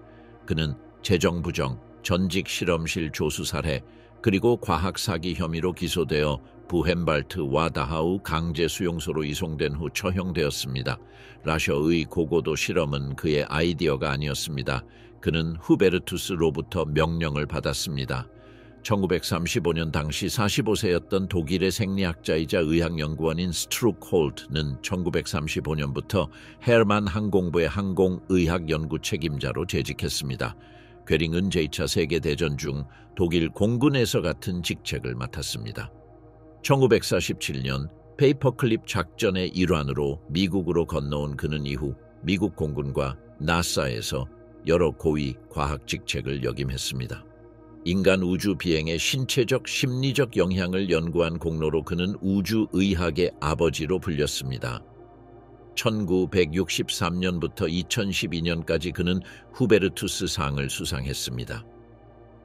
그는 재정부정, 전직 실험실 조수 살해, 그리고 과학 사기 혐의로 기소되어 부헨발트와 다하우 강제 수용소로 이송된 후 처형되었습니다. 라셔의 고고도 실험은 그의 아이디어가 아니었습니다. 그는 후베르투스로부터 명령을 받았습니다. 1935년 당시 45세였던 독일의 생리학자이자 의학연구원인 스트루크홀드는 1935년부터 헤르만 항공부의 항공의학 연구 책임자로 재직했습니다. 괴링은 제2차 세계대전 중 독일 공군에서 같은 직책을 맡았습니다. 1947년 페이퍼클립 작전의 일환으로 미국으로 건너온 그는 이후 미국 공군과 나사에서 여러 고위 과학 직책을 역임했습니다. 인간 우주 비행의 신체적, 심리적 영향을 연구한 공로로 그는 우주의학의 아버지로 불렸습니다. 1963년부터 2012년까지 그는 후베르투스 상을 수상했습니다.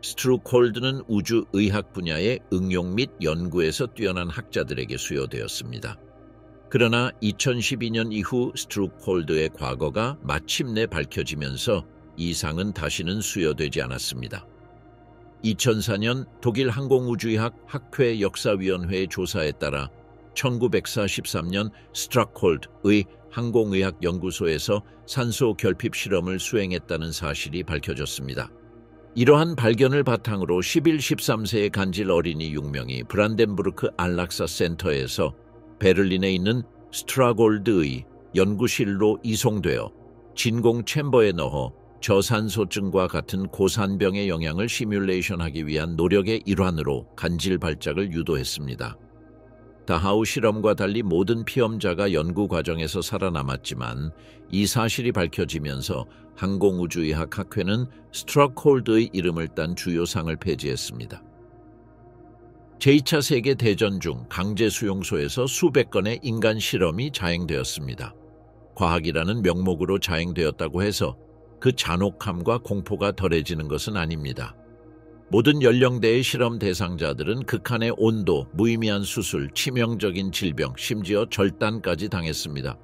스트루콜드는 우주의학 분야의 응용 및 연구에서 뛰어난 학자들에게 수여되었습니다. 그러나 2012년 이후 스트루콜드의 과거가 마침내 밝혀지면서 이 상은 다시는 수여되지 않았습니다. 2004년 독일 항공우주의학 학회 역사위원회의 조사에 따라 1943년 스트라콜드의 항공의학 연구소에서 산소 결핍 실험을 수행했다는 사실이 밝혀졌습니다. 이러한 발견을 바탕으로 11, 13세의 간질 어린이 6명이 브란덴부르크 안락사 센터에서 베를린에 있는 스트라골드의 연구실로 이송되어 진공 챔버에 넣어 저산소증과 같은 고산병의 영향을 시뮬레이션하기 위한 노력의 일환으로 간질 발작을 유도했습니다. 다하우 실험과 달리 모든 피험자가 연구 과정에서 살아남았지만 이 사실이 밝혀지면서 항공우주의학 학회는 스트라콜드의 이름을 딴 주요 상을 폐지했습니다. 제2차 세계대전 중 강제 수용소에서 수백 건의 인간 실험이 자행되었습니다. 과학이라는 명목으로 자행되었다고 해서 그 잔혹함과 공포가 덜해지는 것은 아닙니다. 모든 연령대의 실험 대상자들은 극한의 온도, 무의미한 수술, 치명적인 질병, 심지어 절단까지 당했습니다.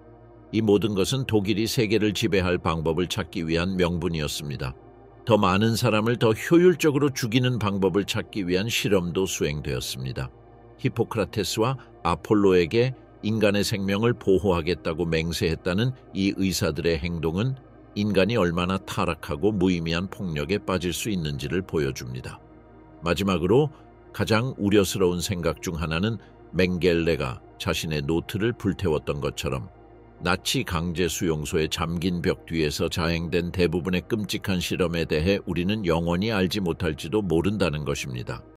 이 모든 것은 독일이 세계를 지배할 방법을 찾기 위한 명분이었습니다. 더 많은 사람을 더 효율적으로 죽이는 방법을 찾기 위한 실험도 수행되었습니다. 히포크라테스와 아폴로에게 인간의 생명을 보호하겠다고 맹세했다는 이 의사들의 행동은 인간이 얼마나 타락하고 무의미한 폭력에 빠질 수 있는지를 보여줍니다. 마지막으로 가장 우려스러운 생각 중 하나는 맹겔레가 자신의 노트를 불태웠던 것처럼 나치 강제 수용소에 잠긴 벽 뒤에서 자행된 대부분의 끔찍한 실험에 대해 우리는 영원히 알지 못할지도 모른다는 것입니다.